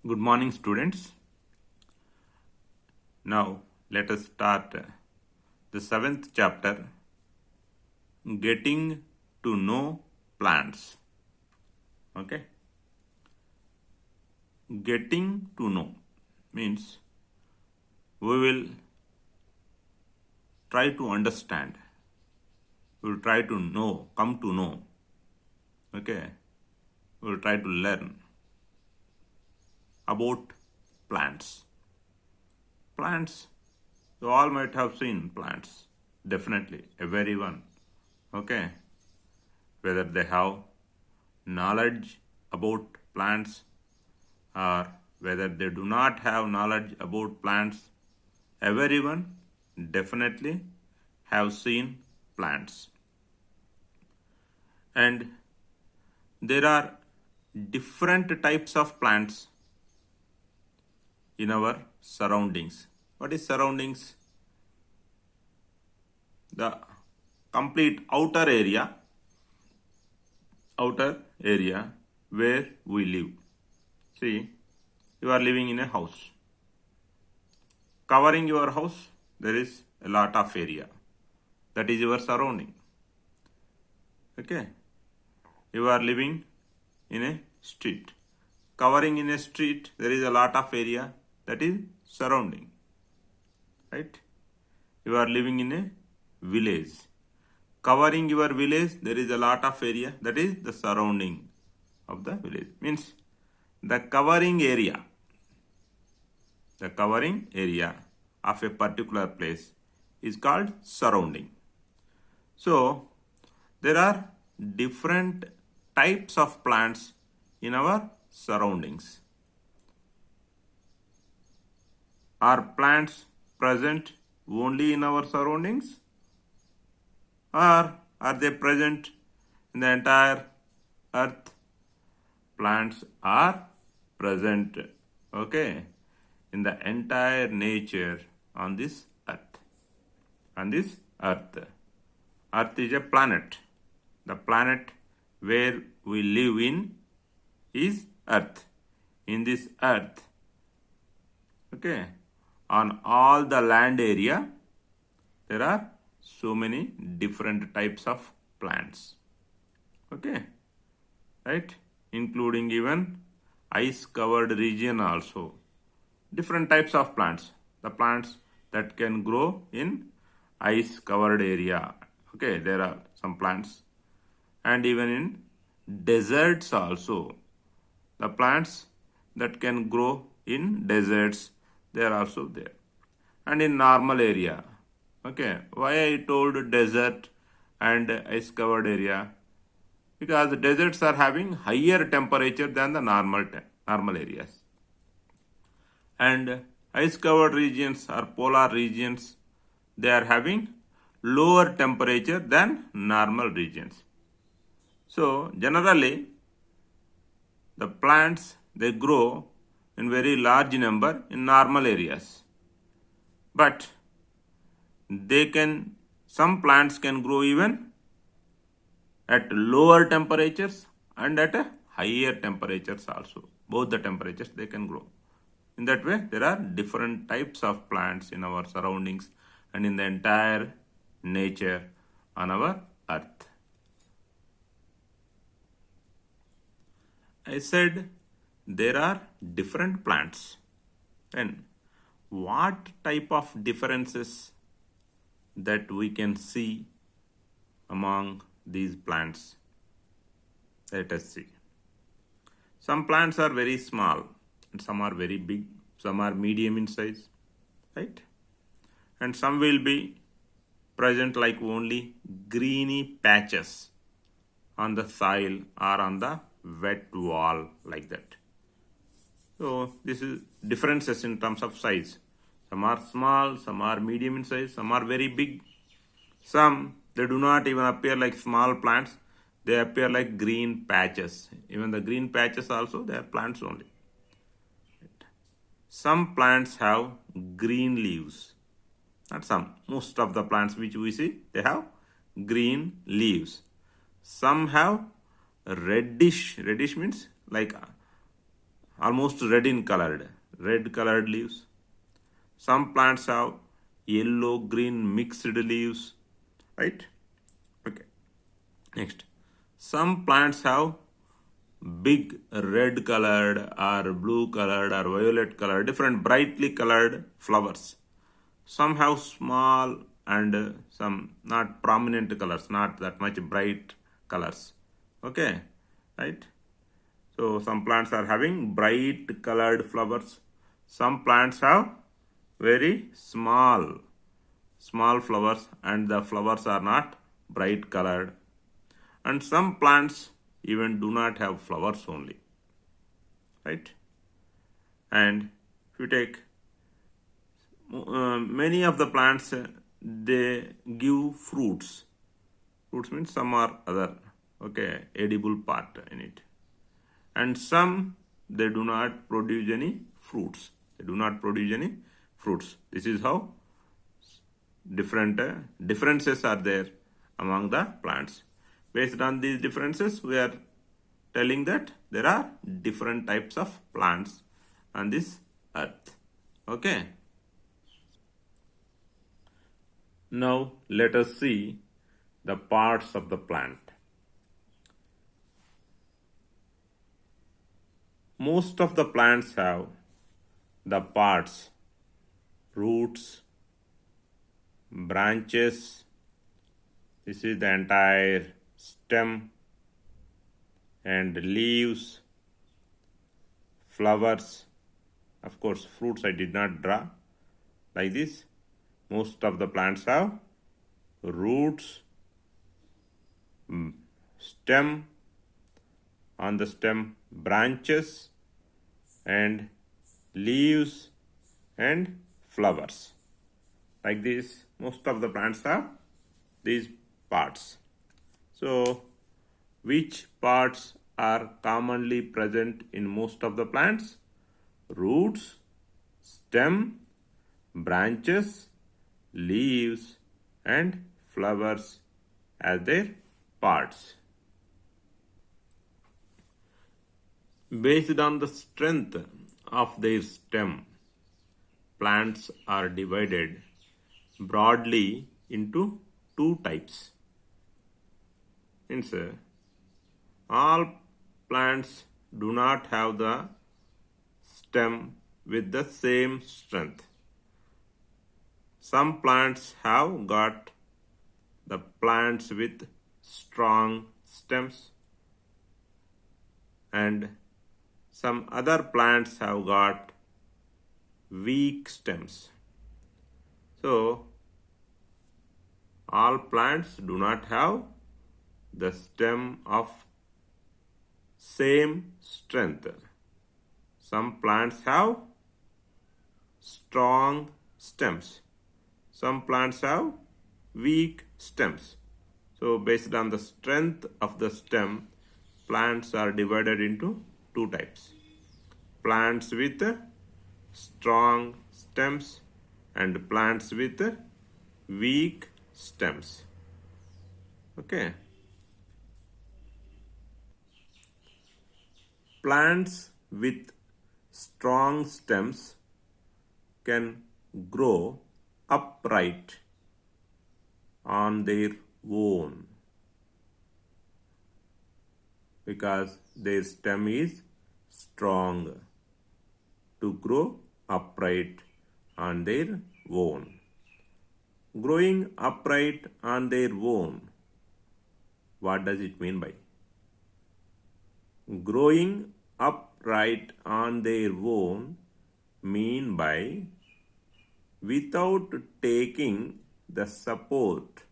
Good morning, students. Now, let us start the seventh chapter, Getting to Know Plants. Okay? Getting to know means we will try to understand, we will try to know, come to know. Okay? We will try to learn about plants. Plants, you all might have seen plants, definitely, everyone. Okay? Whether they have knowledge about plants or whether they do not have knowledge about plants, everyone definitely have seen plants. And there are different types of plants in our surroundings. What is surroundings? The complete outer area where we live. See, you are living in a house. Covering your house, there is a lot of area. That is your surrounding. Okay. You are living in a street. Covering in a street, there is a lot of area. That is surrounding. Right? You are living in a village. Covering your village, there is a lot of area. That is the surrounding of the village. Means the covering area of a particular place is called surrounding. So, there are different types of plants in our surroundings. Are plants present only in our surroundings? Or are they present in the entire earth? Plants are present, okay, in the entire nature on this earth. Earth is a planet. The planet where we live in is earth. In this earth, okay, on all the land area, there are so many different types of plants. Okay, right? Including even ice covered region also. Different types of plants. The plants that can grow in ice covered area. Okay, there are some plants. And even in deserts also. The plants that can grow in deserts, they are also there. And in normal area. Okay, why I told desert and ice covered area? Because the deserts are having higher temperature than the normal areas. And ice covered regions or polar regions, they are having lower temperature than normal regions. So generally the plants, they grow in very large number in normal areas. But some plants can grow even at lower temperatures and at higher temperatures also. Both the temperatures they can grow. In that way, there are different types of plants in our surroundings and in the entire nature on our earth. I said there are different plants. Then what type of differences that we can see among these plants? Let us see. Some plants are very small and some are very big, some are medium in size, right? And some will be present like only greeny patches on the soil or on the wet wall like that. So this is differences in terms of size. Some are small, some are medium in size, some are very big. Some, they do not even appear like small plants. They appear like green patches. Even the green patches also, they are plants only. Some plants have green leaves. Not some. Most of the plants which we see, they have green leaves. Some have reddish. Reddish means like almost red in colored, red colored leaves. Some plants have yellow green mixed leaves, right? Okay. Next, some plants have big red colored or blue colored or violet colored, different brightly colored flowers. Some have small and some not prominent colors, not that much bright colors. Okay, right? So some plants are having bright colored flowers. Some plants have very small flowers, and the flowers are not bright colored. And some plants even do not have flowers only, right? And if you take many of the plants, they give fruits. Fruits means some or other, okay, edible part in it. And some, they do not produce any fruits. They do not produce any fruits. This is how different differences are there among the plants. Based on these differences, we are telling that there are different types of plants on this earth. Okay. Now let us see the parts of the plant. Most of the plants have the parts roots, branches. This is the entire stem, and leaves, flowers. Of course, fruits I did not draw like this. Most of the plants have roots, stem, on the stem branches, and leaves and flowers. Like this, most of the plants have these parts. So, which parts are commonly present in most of the plants? Roots, stem, branches, leaves, and flowers as their parts. Based on the strength of their stem, plants are divided broadly into two types. Means all plants do not have the stem with the same strength. Some plants have got the plants with strong stems, and some other plants have got weak stems. So, all plants do not have the stem of same strength. Some plants have strong stems. Some plants have weak stems. So based on the strength of the stem, plants are divided into two types. Plants with strong stems and plants with weak stems. Okay. Plants with strong stems can grow upright on their own because their stem is strong to grow upright on their own. Growing upright on their own, what does it mean by? Growing upright on their own mean by without taking the support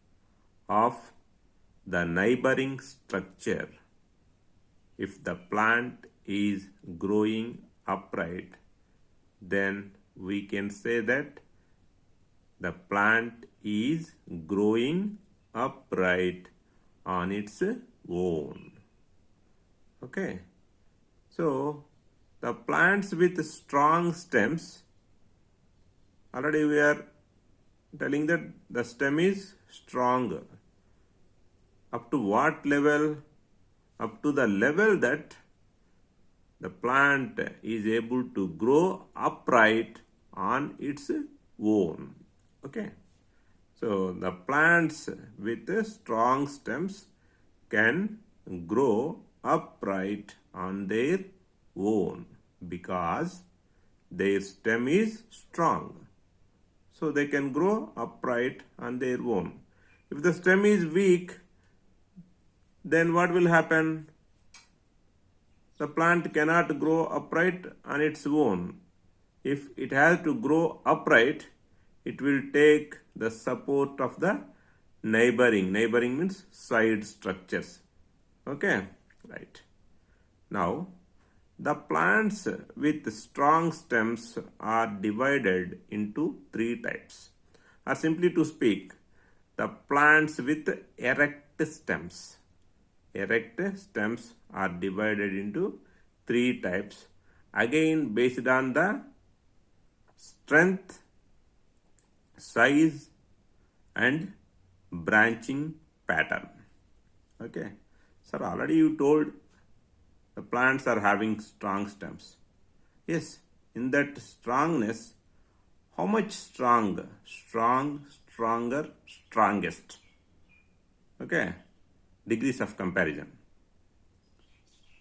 of the neighboring structure. If the plant is growing upright, then we can say that the plant is growing upright on its own. Okay, so the plants with strong stems, already we are telling that the stem is stronger. Up to what level? Up to the level that the plant is able to grow upright on its own. Okay. So the plants with strong stems can grow upright on their own because their stem is strong. So they can grow upright on their own. If the stem is weak, then what will happen? The plant cannot grow upright on its own. If it has to grow upright, it will take the support of the neighboring. Neighboring means side structures. Okay, right. Now, the plants with strong stems are divided into three types. Or simply to speak, the plants with erect stems. Erect stems are divided into three types. Again, based on the strength, size, and branching pattern. Okay. Sir, already you told the plants are having strong stems. Yes, in that strongness, how much strong? Strong, stronger, strongest. Okay. Degrees of comparison.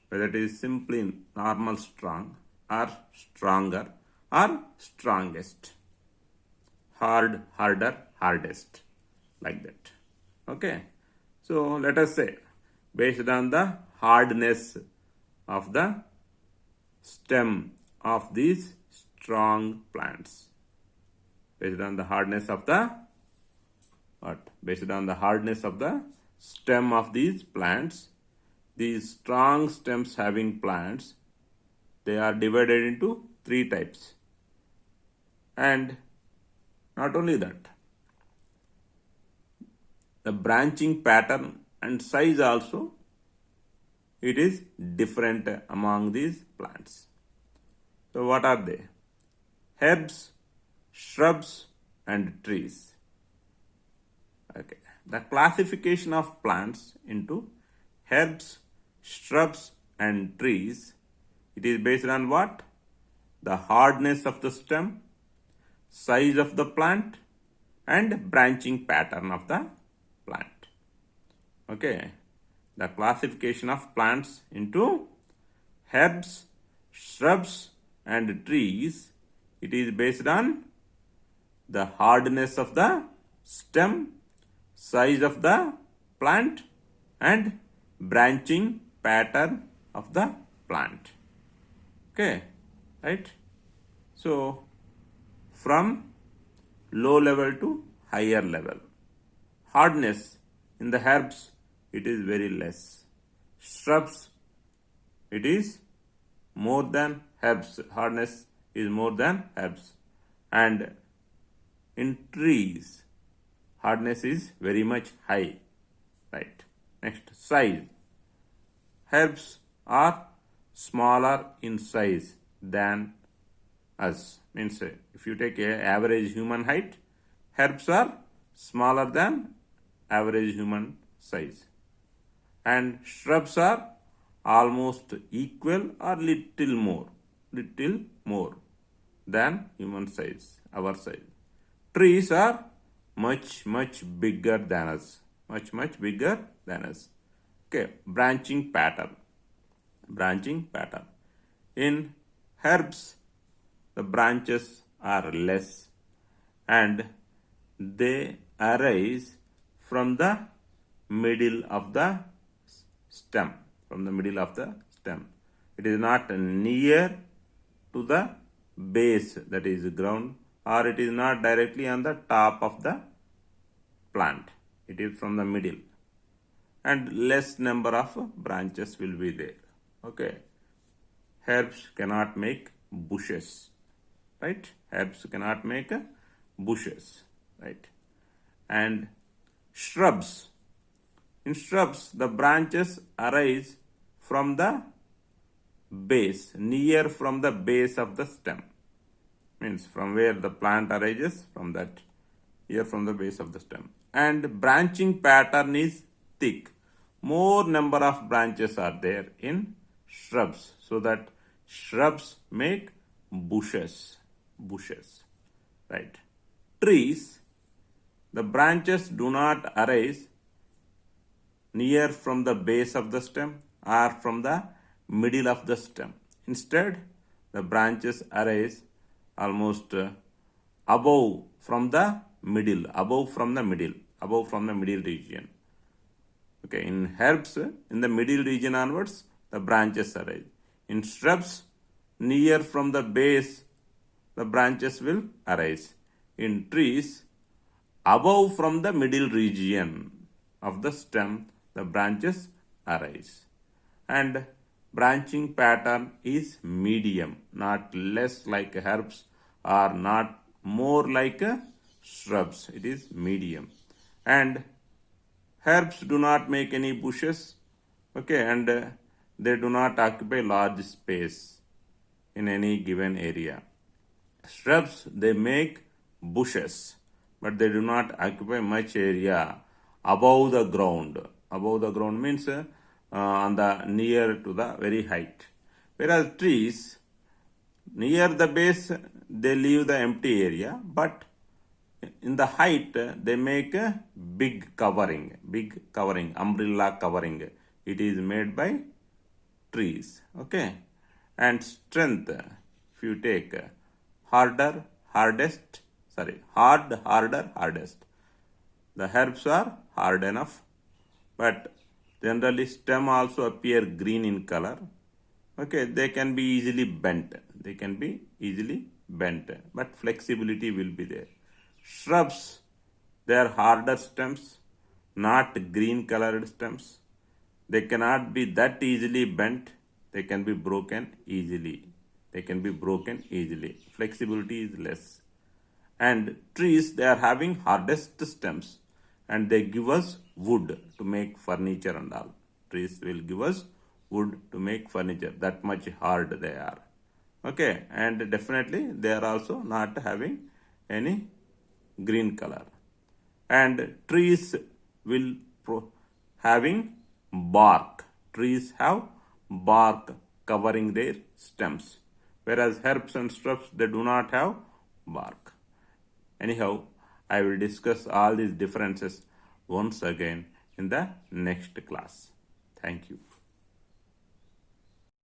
Whether it is simply normal strong or stronger or strongest. Hard, harder, hardest. Like that. Okay. So let us say, based on the hardness of the stem of these strong plants. Based on the hardness of the what? Based on the hardness of the stem of these plants, these strong stems having plants, they are divided into three types. And not only that, the branching pattern and size also, it is different among these plants. So what are they? Herbs, shrubs, and trees. Okay. The classification of plants into herbs, shrubs, and trees, it is based on what? The hardness of the stem, size of the plant, and branching pattern of the plant. Okay. The classification of plants into herbs, shrubs, and trees, it is based on the hardness of the stem, size of the plant, and branching pattern of the plant. Okay, right? So, from low level to higher level. Hardness in the herbs, it is very less. Shrubs, it is more than herbs. Hardness is more than herbs. And in trees, hardness is very much high. Right. Next, size. Herbs are smaller in size than us. Means if you take an average human height, herbs are smaller than average human size. And shrubs are almost equal or little more than human size, our size. Trees are much bigger than us. Much bigger than us. Okay, branching pattern. In herbs, the branches are less and they arise from the middle of the stem. It is not near to the base, that is ground, or it is not directly on the top of the plant. It is from the middle. And less number of branches will be there. Okay. Herbs cannot make bushes. Right? Herbs cannot make bushes. Right? And shrubs. In shrubs, the branches arise from the base, near from the base of the stem. Means from where the plant arises, from that, here from the base of the stem. And branching pattern is thick. More number of branches are there in shrubs, so that Shrubs make bushes. Bushes. Right. Trees, the branches do not arise near from the base of the stem or from the middle of the stem. Instead, the branches arise almost above from the middle, above from the middle region. Okay, in herbs, in the middle region onwards, the branches arise. In shrubs, near from the base, the branches will arise. In trees, above from the middle region of the stem, the branches arise. And branching pattern is medium, not less like herbs or not more like shrubs. It is medium. And herbs do not make any bushes, okay, and they do not occupy large space in any given area. Shrubs, they make bushes, but they do not occupy much area above the ground. Above the ground means on the near to the very height. Whereas trees, near the base, they leave the empty area, but in the height, they make a big covering, umbrella covering. It is made by trees, okay. And strength, if you take hard, hardest. The herbs are hard enough, but generally stem also appear green in color. Okay, they can be easily bent. But flexibility will be there. Shrubs, they are harder stems, not green colored stems. They cannot be that easily bent. They can be broken easily. Flexibility is less. And trees, they are having hardest stems, and they give us wood to make furniture and all. Trees will give us wood to make furniture. That much hard they are. Okay, and definitely they are also not having any green color. And trees will having bark. Trees have bark covering their stems, whereas herbs and shrubs, they do not have bark. Anyhow, I will discuss all these differences once again in the next class. Thank you.